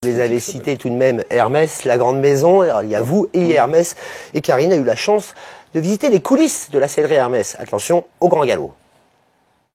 Vous les avez cités tout de même, Hermès, la grande maison, alors, il y a vous et Hermès. Et Karine a eu la chance de visiter les coulisses de la sellerie Hermès. Attention, au grand galop.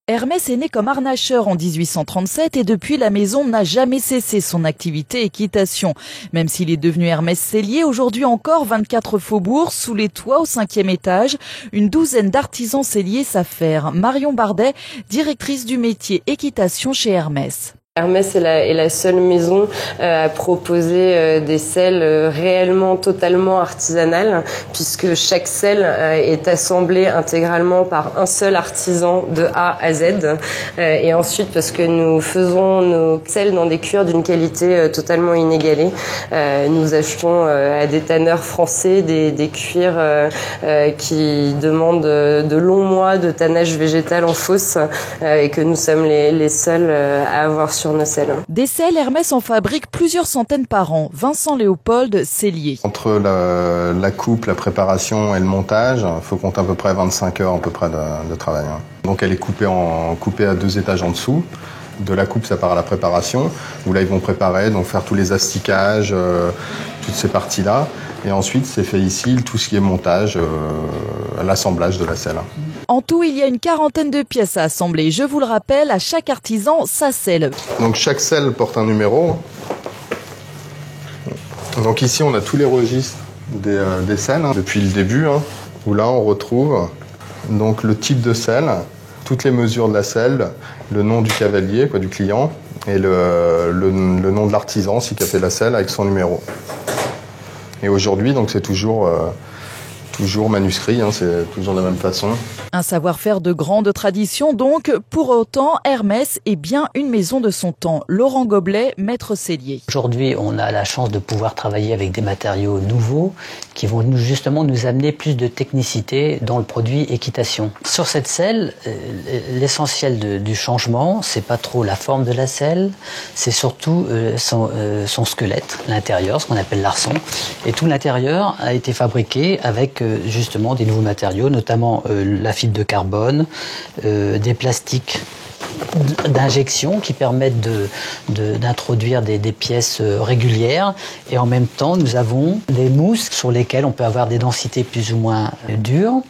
Hermès est né comme harnacheur en 1837 et depuis la maison n'a jamais cessé son activité équitation. Même s'il est devenu Hermès sellier, aujourd'hui encore 24 faubourgs sous les toits au 5e étage, une douzaine d'artisans selliers s'affairent. Marion Bardet, directrice du métier équitation chez Hermès. Hermès est la seule maison à proposer des selles réellement totalement artisanales, puisque chaque selle est assemblée intégralement par un seul artisan de A à Z. Et ensuite, parce que nous faisons nos selles dans des cuirs d'une qualité totalement inégalée, nous achetons à des tanneurs français des cuirs qui demandent de longs mois de tannage végétal en fosse et que nous sommes les seuls à avoir sur nos selles. Des selles, Hermès en fabrique plusieurs centaines par an. Vincent Léopold, sellier. Entre la coupe, la préparation et le montage, il faut compter à peu près 25 heures à peu près de travail. Donc elle est coupée à 2 étages en dessous. De la coupe, ça part à la préparation, où là ils vont préparer, donc faire tous les astiquages, toutes ces parties-là. Et ensuite, c'est fait ici, tout ce qui est montage, l'assemblage de la selle. En tout, il y a une quarantaine de pièces à assembler. Je vous le rappelle, à chaque artisan, sa selle. Donc chaque selle porte un numéro. Donc ici, on a tous les registres des selles, depuis le début, où là, on retrouve donc le type de selle, toutes les mesures de la selle, le nom du cavalier, du client, et le nom de l'artisan, celui qui a fait la selle, avec son numéro. Et aujourd'hui, donc c'est toujours manuscrit, c'est toujours de la même façon. Un savoir-faire de grande tradition donc. Pour autant, Hermès est bien une maison de son temps. Laurent Goblet, maître sellier. Aujourd'hui, on a la chance de pouvoir travailler avec des matériaux nouveaux qui vont justement nous amener plus de technicité dans le produit équitation. Sur cette selle, l'essentiel du changement, c'est pas trop la forme de la selle, c'est surtout son squelette, l'intérieur, ce qu'on appelle l'arçon. Et tout l'intérieur a été fabriqué avec justement des nouveaux matériaux, notamment la fibre de carbone, des plastiques d'injection qui permettent d'introduire des pièces régulières, et en même temps nous avons des mousses sur lesquelles on peut avoir des densités plus ou moins dures,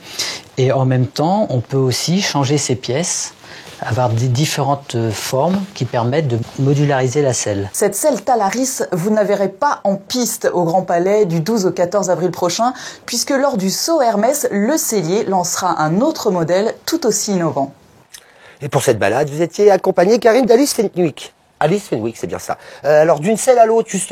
et en même temps on peut aussi changer ces pièces, avoir des différentes formes qui permettent de modulariser la selle. Cette selle Talaris, vous ne la verrez pas en piste au Grand Palais du 12 au 14 avril prochain, puisque lors du saut Hermès, le sellier lancera un autre modèle tout aussi innovant. Et pour cette balade, vous étiez accompagné, Karine, d'Alice Fenwick. Alice Fenwick, c'est bien ça. Alors d'une selle à l'autre, justement.